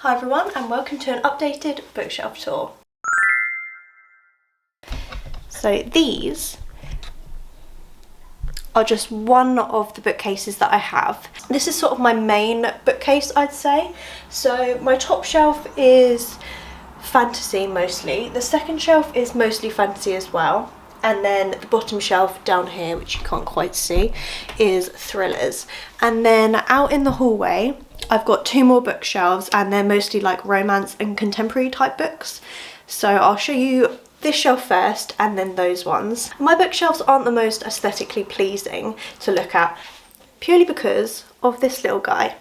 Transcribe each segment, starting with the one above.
Hi everyone and welcome to an updated bookshelf tour. So these are just one of the bookcases that I have. This is sort of my main bookcase, I'd say. So my top shelf is fantasy mostly. The second shelf is mostly fantasy as well. And then the bottom shelf down here, which you can't quite see, is thrillers. And then out in the hallway, I've got two more bookshelves and they're mostly like romance and contemporary type books. So I'll show you this shelf first and then those ones. My bookshelves aren't the most aesthetically pleasing to look at, purely because of this little guy.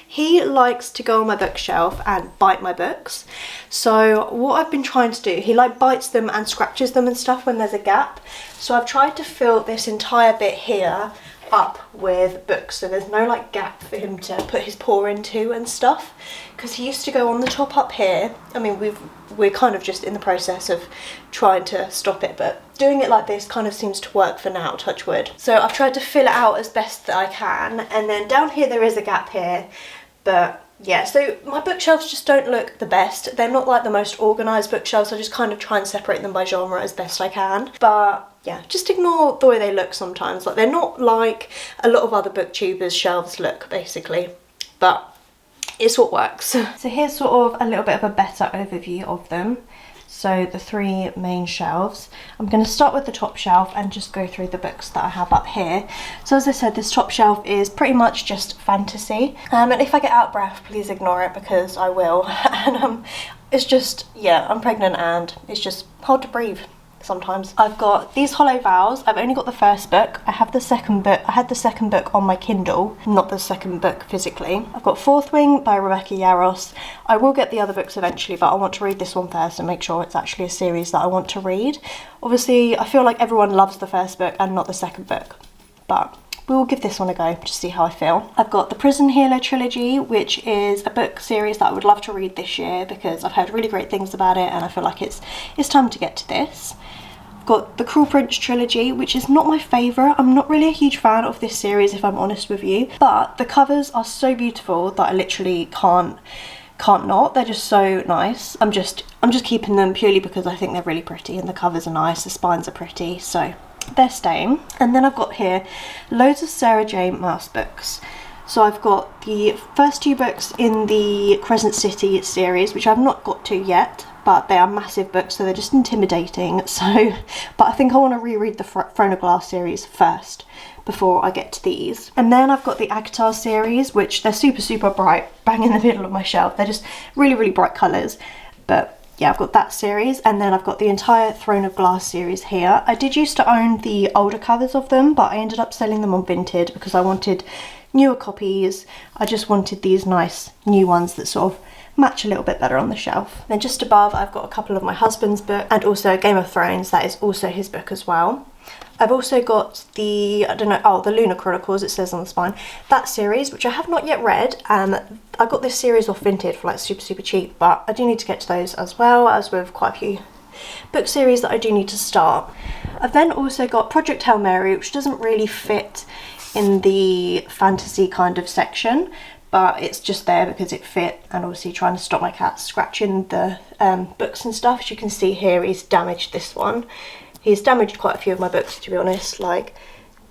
He likes to go on my bookshelf and bite my books. So what I've been trying to do, he like bites them and scratches them and stuff when there's a gap. So I've tried to fill this entire bit here up with books, so there's no like gap for him to put his paw into and stuff, because he used to go on the top up here. I mean, we're kind of just in the process of trying to stop it, but doing it like this kind of seems to work for now, touch wood. So I've tried to fill it out as best that I can, and then down here there is a gap here, but yeah, so my bookshelves just don't look the best. They're not like the most organised bookshelves. I just kind of try and separate them by genre as best I can. But yeah, just ignore the way they look sometimes. Like, they're not like a lot of other booktubers' shelves look, basically. But it's what works. So here's sort of a little bit of a better overview of them. So the three main shelves. I'm going to start with the top shelf and just go through the books that I have up here. So as I said, this top shelf is pretty much just fantasy. And if I get out of breath, please ignore it because I will. And it's just, yeah, I'm pregnant and it's just hard to breathe sometimes. I've got these Hollow Vows. I've only got the first book. I have the second book. I had the second book on my Kindle, not the second book physically. I've got Fourth Wing by Rebecca Yarros. I will get the other books eventually, but I want to read this one first and make sure it's actually a series that I want to read. Obviously, I feel like everyone loves the first book and not the second book, but we will give this one a go to see how I feel. I've got the Prison Healer trilogy, which is a book series that I would love to read this year because I've heard really great things about it and I feel like it's time to get to this. I've got the Cruel Prince trilogy, which is not my favourite. I'm not really a huge fan of this series, if I'm honest with you, but the covers are so beautiful that I literally can't not. They're just so nice. I'm just keeping them purely because I think they're really pretty and the covers are nice, the spines are pretty, so they're staying. And then I've got here loads of Sarah J Maas books. So I've got the first two books in the Crescent City series, which I've not got to yet, but they are massive books, so they're just intimidating. So, but I think I want to reread the Throne of Glass series first before I get to these. And then I've got the Akatar series, which they're super bright, bang in the middle of my shelf. They're just really bright colours, but yeah, I've got that series. And then I've got the entire Throne of Glass series here. I did used to own the older covers of them, but I ended up selling them on Vinted because I wanted newer copies. I just wanted these nice new ones that sort of match a little bit better on the shelf. Then just above I've got a couple of my husband's books and also Game of Thrones, that is also his book as well. I've also got the, the Lunar Chronicles, it says on the spine, that series, which I have not yet read. I got this series off Vinted for like super cheap, but I do need to get to those as well, as with quite a few book series that I do need to start. I've then also got Project Hail Mary, which doesn't really fit in the fantasy kind of section, but it's just there because it fit, and obviously trying to stop my cat scratching the books and stuff. As you can see here, he's damaged this one. He's damaged quite a few of my books, to be honest. Like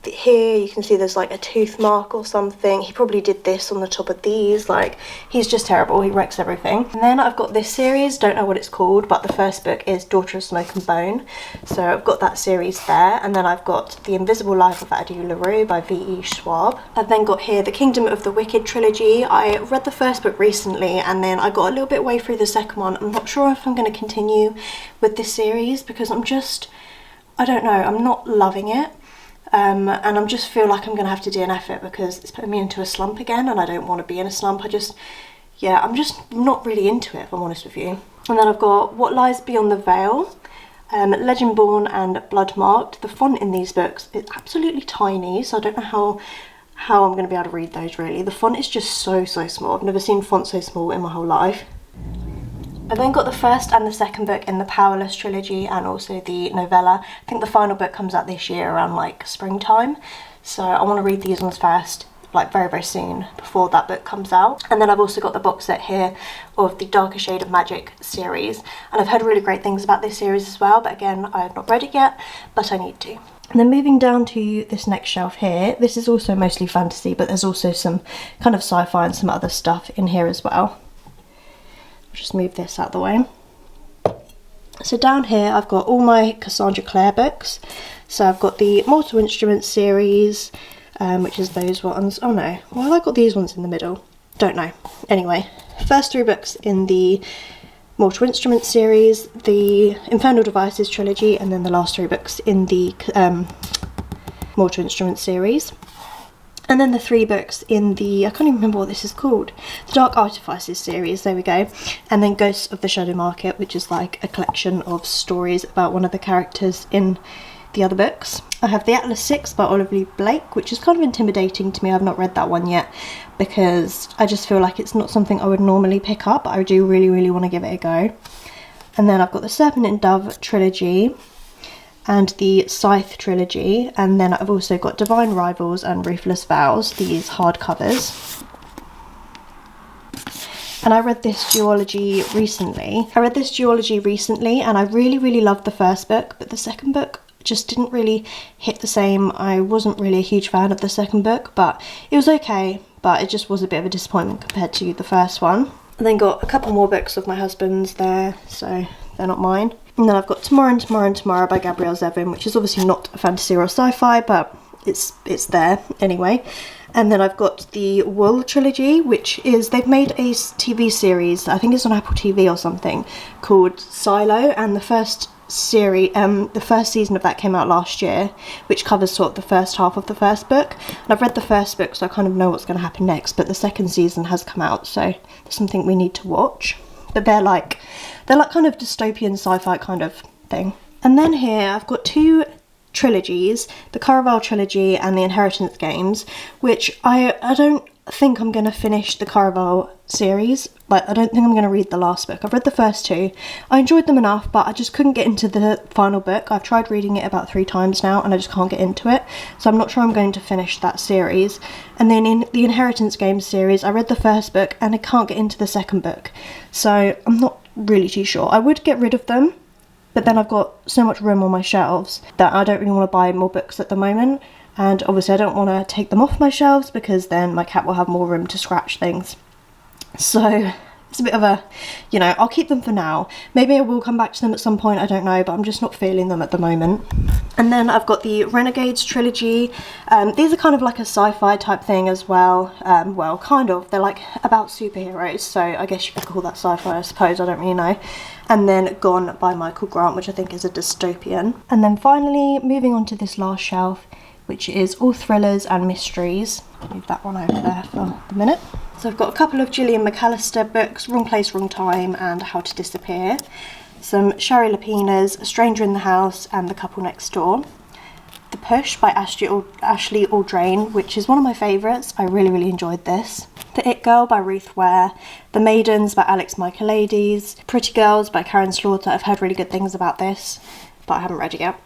here you can see there's like a tooth mark or something. He probably did this on the top of these. Like, he's just terrible, he wrecks everything. And then I've got this series, don't know what it's called, but the first book is Daughter of Smoke and Bone, so I've got that series there. And then I've got The Invisible Life of Addie LaRue by V.E. Schwab. I've then got here the Kingdom of the Wicked trilogy. I read the first book recently and then I got a little bit way through the second one. I'm not sure if I'm going to continue with this series because I don't know, I'm not loving it. And I just feel like I'm going to have to DNF it because it's putting me into a slump again and I don't want to be in a slump. I'm just not really into it, if I'm honest with you. And then I've got What Lies Beyond the Veil, Legendborn and Bloodmarked. The font in these books is absolutely tiny, so I don't know how I'm going to be able to read those really. The font is just so small. I've never seen font so small in my whole life. I've then got the first and the second book in the Powerless trilogy and also the novella. I think the final book comes out this year around like springtime, so I want to read these ones first. like very, very soon before that book comes out. And then I've also got the box set here of the Darker Shade of Magic series, and I've heard really great things about this series as well, but again, I have not read it yet, but I need to. And then moving down to this next shelf here, this is also mostly fantasy, but there's also some kind of sci-fi and some other stuff in here as well. I'll just move this out of the way. So down here I've got all my Cassandra Clare books. So I've got the Mortal Instruments series, which is those ones. Oh no, why have I got these ones in the middle? Don't know. Anyway, first 3 books in the Mortal Instruments series, the Infernal Devices trilogy, and then the last 3 books in the Mortal Instruments series. And then the 3 books in the, I can't even remember what this is called, the Dark Artifices series, there we go. And then Ghosts of the Shadow Market, which is like a collection of stories about one of the characters in the other books. I have the Atlas 6 by Oliver Lee Blake, which is kind of intimidating to me. I've not read that one yet because I just feel like it's not something I would normally pick up, but I do really, really want to give it a go. And then I've got the Serpent and Dove trilogy and the Scythe trilogy, and then I've also got Divine Rivals and Ruthless Vows, these hardcovers. And I read this duology recently. And I really, really loved the first book, but the second book just didn't really hit the same. I wasn't really a huge fan of the second book, but it was okay, but it just was a bit of a disappointment compared to the first one. And then got a couple more books of my husband's there, so they're not mine. And then I've got Tomorrow and Tomorrow and Tomorrow by Gabrielle Zevin, which is obviously not a fantasy or a sci-fi, but it's there anyway. And then I've got the Wool trilogy, which is, they've made a TV series, I think it's on Apple TV or something, called Silo, and the first season of that came out last year, which covers sort of the first half of the first book. And I've read the first book, so I kind of know what's going to happen next, but the second season has come out, so there's something we need to watch. But they're like kind of dystopian sci-fi kind of thing. And then here I've got 2 trilogies, the Caraval trilogy and the Inheritance games, which I don't think I'm going to finish the Caraval series. Like, I don't think I'm going to read the last book. I've read the first 2. I enjoyed them enough, but I just couldn't get into the final book. I've tried reading it about 3 times now and I just can't get into it. So I'm not sure I'm going to finish that series. And then in the Inheritance games series, I read the first book and I can't get into the second book. So I'm not really too sure. I would get rid of them, but then I've got so much room on my shelves that I don't really want to buy more books at the moment. And obviously I don't want to take them off my shelves because then my cat will have more room to scratch things. So it's a bit of a, you know, I'll keep them for now. Maybe I will come back to them at some point, I don't know, but I'm just not feeling them at the moment. And then I've got the Renegades trilogy. These are kind of like a sci-fi type thing as well. Well, kind of. They're like about superheroes, so I guess you could call that sci-fi, I suppose, I don't really know. And then Gone by Michael Grant, which I think is a dystopian. And then finally, moving on to this last shelf, which is all thrillers and mysteries. Move that one over there for the minute. So I've got a couple of Gillian McAllister books, Wrong Place, Wrong Time and How to Disappear. Some Shari Lapina's A Stranger in the House and The Couple Next Door. The Push by Ashley Audrain, which is one of my favourites. I really, really enjoyed this. The It Girl by Ruth Ware. The Maidens by Alex Michaelides. Pretty Girls by Karen Slaughter. I've heard really good things about this, but I haven't read it yet.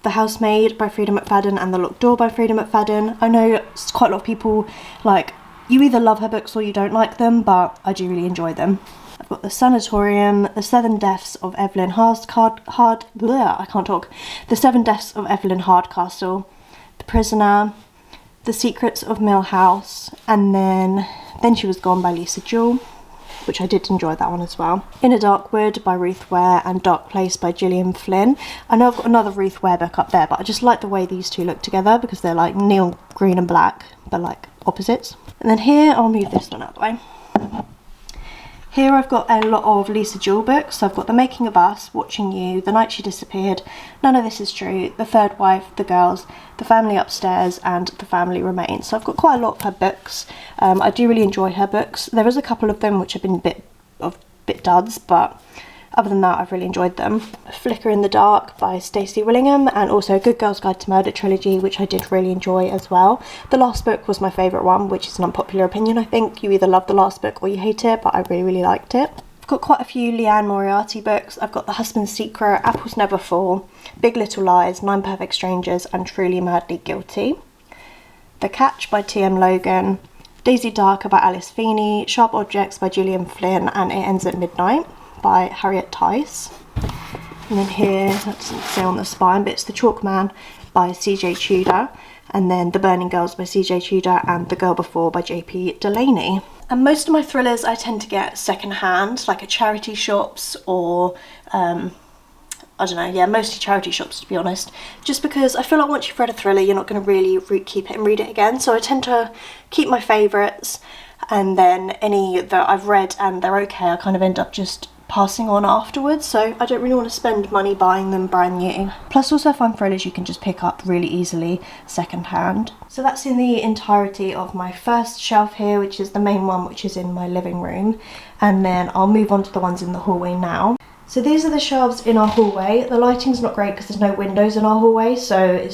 The Housemaid by Frida McFadden and The Locked Door by Frida McFadden. I know quite a lot of people, like, you either love her books or you don't like them, but I do really enjoy them. I've got The Sanatorium, The 7 Deaths of Evelyn The 7 Deaths of Evelyn Hardcastle, The Prisoner, The Secrets of Mill House, and then She Was Gone by Lisa Jewell, which I did enjoy that one as well. In a Dark Wood by Ruth Ware and Dark Place by Gillian Flynn. I know I've got another Ruth Ware book up there, but I just like the way these two look together because they're like neon green and black, but like opposites. And then here, I'll move this one out of the way. Here I've got a lot of Lisa Jewell books. So I've got The Making of Us, Watching You, The Night She Disappeared, None of This Is True, The Third Wife, The Girls, The Family Upstairs and The Family Remains. So I've got quite a lot of her books. I do really enjoy her books. There is a couple of them which have been a bit duds, but other than that I've really enjoyed them. Flicker in the Dark by Stacey Willingham, and also Good Girl's Guide to Murder trilogy, which I did really enjoy as well. The last book was my favourite one, which is an unpopular opinion I think. You either love the last book or you hate it, but I really, really liked it. I've got quite a few Leanne Moriarty books. I've got The Husband's Secret, Apples Never Fall, Big Little Lies, 9 Perfect Strangers and Truly Madly Guilty. The Catch by T.M. Logan, Daisy Darker by Alice Feeney, Sharp Objects by Gillian Flynn, and It Ends at Midnight by Harriet Tice. And then here, that doesn't say on the spine, but it's The Chalk Man by C.J. Tudor, and then The Burning Girls by C.J. Tudor, and The Girl Before by J.P. Delaney. And most of my thrillers I tend to get second hand, like at charity shops or, I don't know, yeah, mostly charity shops to be honest. Just because I feel like once you've read a thriller, you're not going to really keep it and read it again. So I tend to keep my favourites, and then any that I've read and they're okay, I kind of end up just passing on afterwards, so I don't really want to spend money buying them brand new. Plus also I find thrillers you can just pick up really easily second hand. So that's in the entirety of my first shelf here, which is the main one, which is in my living room, and then I'll move on to the ones in the hallway now. So these are the shelves in our hallway. The lighting's not great because there's no windows in our hallway, so I'm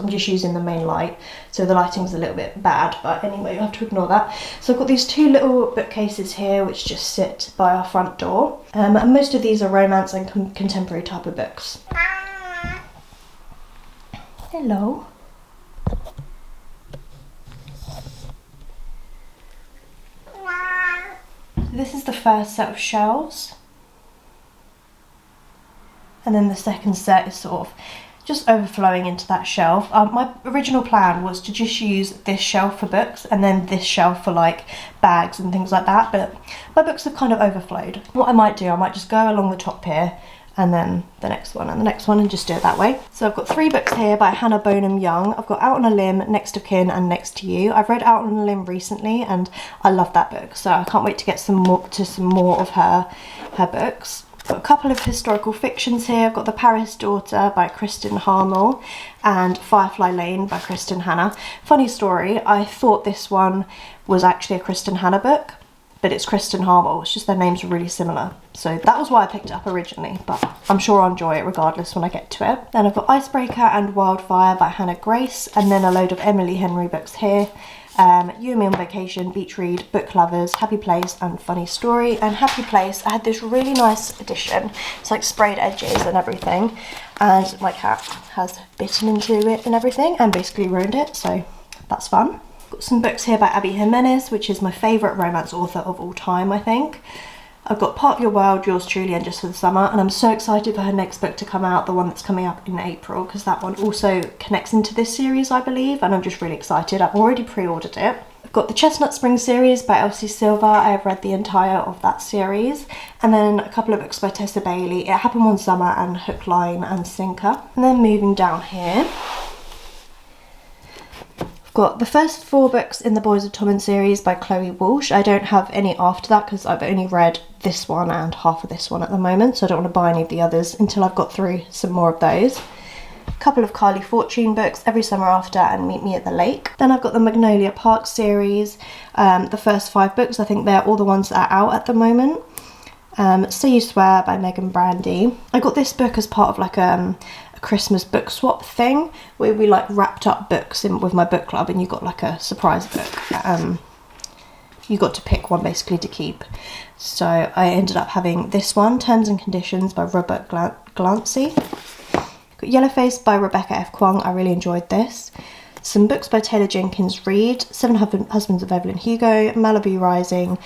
just using the main light, so the lighting's a little bit bad, but anyway, you have to ignore that. So I've got these two little bookcases here which just sit by our front door, and most of these are romance and contemporary type of books. Hello. This is the first set of shelves. And then the second set is sort of just overflowing into that shelf. My original plan was to just use this shelf for books and then this shelf for like bags and things like that, but my books have kind of overflowed. What I might do, I might just go along the top here and then the next one and the next one and just do it that way. So I've got 3 books here by Hannah Bonham Young. I've got Out on a Limb, Next of Kin and Next to You. I've read Out on a Limb recently and I love that book, so I can't wait to get some more of her books. Got a couple of historical fictions here. I've got The Paris Daughter by Kristen Harmel and Firefly Lane by Kristen Hanna. Funny story, I thought this one was actually a Kristen Hanna book, but it's Kristen Harmel. It's just their names are really similar. So that was why I picked it up originally, but I'm sure I'll enjoy it regardless when I get to it. Then I've got Icebreaker and Wildfire by Hannah Grace, and then a load of Emily Henry books here. You and Me on Vacation, Beach Read, Book Lovers, Happy Place and Funny Story. And Happy Place, I had this really nice edition. It's like sprayed edges and everything, and my cat has bitten into it and everything and basically ruined it, so that's fun. Got some books here by Abby Jimenez, which is my favourite romance author of all time, I think. I've got Part of Your World, Yours Truly and Just for the Summer, and I'm so excited for her next book to come out, the one that's coming up in April, because that one also connects into this series, I believe, and I'm just really excited. I've already pre-ordered it. I've got the Chestnut Spring series by Elsie Silver. I have read the entire of that series, and then a couple of books by Tessa Bailey, It Happened One Summer and Hook, Line and Sinker. And then moving down here, got the first 4 books in the Boys of Tommen series by Chloe Walsh. I don't have any after that because I've only read this one and half of this one at the moment, so I don't want to buy any of the others until I've got through some more of those. A couple of Carly Fortune books, Every Summer After and Meet Me at the Lake. Then I've got the Magnolia Park series, the first 5 books. I think they're all the ones that are out at the moment. Say You Swear by Megan Brandy. I got this book as part of like a Christmas book swap thing where we like wrapped up books in with my book club, and you got like a surprise book. You got to pick one basically to keep. So I ended up having this one, Terms and Conditions by Robert Glancy. Got Yellowface by Rebecca F. Kwong. I really enjoyed this. Some books by Taylor Jenkins Reid, Seven Husbands of Evelyn Hugo, Malibu Rising,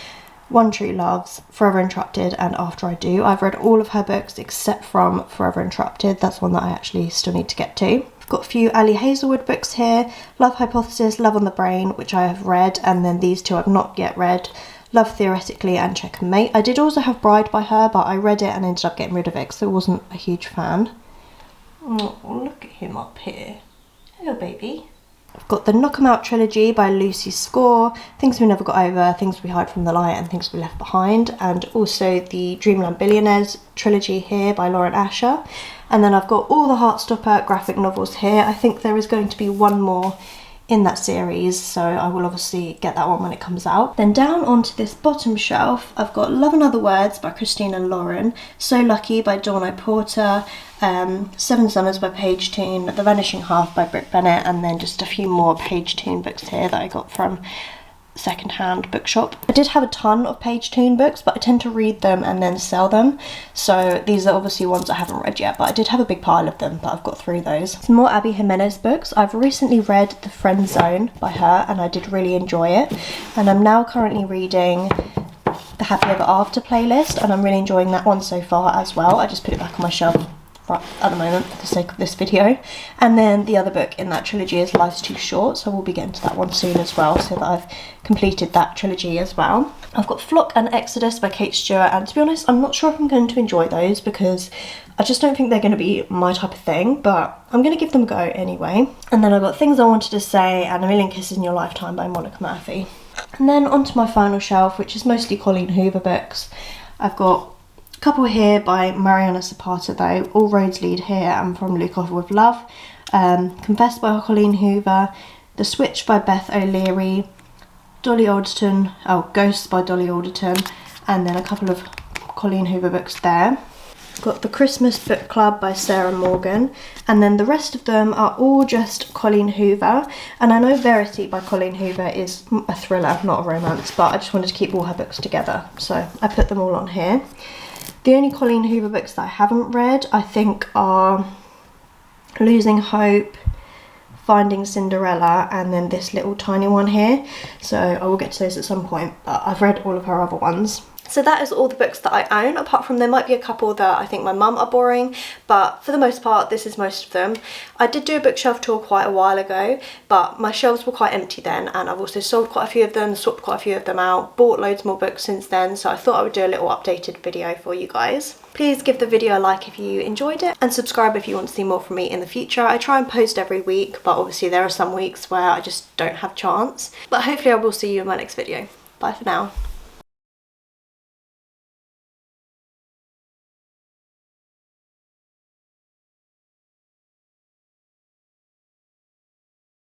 One True Loves, Forever Interrupted and After I Do. I've read all of her books except from Forever Interrupted. That's one that I actually still need to get to. I've got a few Ali Hazelwood books here. Love Hypothesis, Love on the Brain, which I have read, and then these 2 I've not yet read. Love Theoretically and Checkmate. I did also have Bride by her, but I read it and ended up getting rid of it because I wasn't a huge fan. Oh, look at him up here. Hello, baby. I've got the Knock 'Em Out trilogy by Lucy Score, Things We Never Got Over, Things We Hide from the Light and Things We Left Behind, and also the Dreamland Billionaires trilogy here by Lauren Asher. And then I've got all the Heartstopper graphic novels here. I think there is going to be one more in that series, so I will obviously get that one when it comes out. Then down onto this bottom shelf, I've got Love and Other Words by Christina Lauren, So Lucky by Dawn O'Porter, 7 Summers by Paige Toon, The Vanishing Half by Britt Bennett, and then just a few more Paige Toon books here that I got from second-hand bookshop. I did have a ton of page turn books, but I tend to read them and then sell them, so these are obviously ones I haven't read yet, but I did have a big pile of them, but I've got through those. Some more Abby Jimenez books. I've recently read The Friend Zone by her and I did really enjoy it, and I'm now currently reading the Happy Ever After playlist, and I'm really enjoying that one so far as well. I just put it back on my shelf right at the moment for the sake of this video. And then the other book in that trilogy is Life's Too Short, so we'll be getting to that one soon as well, so that I've completed that trilogy as well. I've got Flock and Exodus by Kate Stewart, and to be honest, I'm not sure if I'm going to enjoy those because I just don't think they're going to be my type of thing, but I'm going to give them a go anyway. And then I've got Things I Wanted to Say and A Million Kisses in Your Lifetime by Monica Murphy. And then onto my final shelf, which is mostly Colleen Hoover books. I've got a couple here by Mariana Zapata though, All Roads Lead Here and From Luke Off With Love, Confess by Colleen Hoover, The Switch by Beth O'Leary, Dolly Alderton, Ghosts by Dolly Alderton, and then a couple of Colleen Hoover books there. Got The Christmas Book Club by Sarah Morgan, and then the rest of them are all just Colleen Hoover. And I know Verity by Colleen Hoover is a thriller, not a romance, but I just wanted to keep all her books together, so I put them all on here. The only Colleen Hoover books that I haven't read, I think, are Losing Hope, Finding Cinderella, and then this little tiny one here. So I will get to those at some point, but I've read all of her other ones. So that is all the books that I own, apart from there might be a couple that I think my mum are boring, but for the most part this is most of them. I did do a bookshelf tour quite a while ago, but my shelves were quite empty then, and I've also sold quite a few of them, swapped quite a few of them out, bought loads more books since then, so I thought I would do a little updated video for you guys. Please give the video a like if you enjoyed it, and subscribe if you want to see more from me in the future. I try and post every week, but obviously there are some weeks where I just don't have chance. But hopefully I will see you in my next video. Bye for now.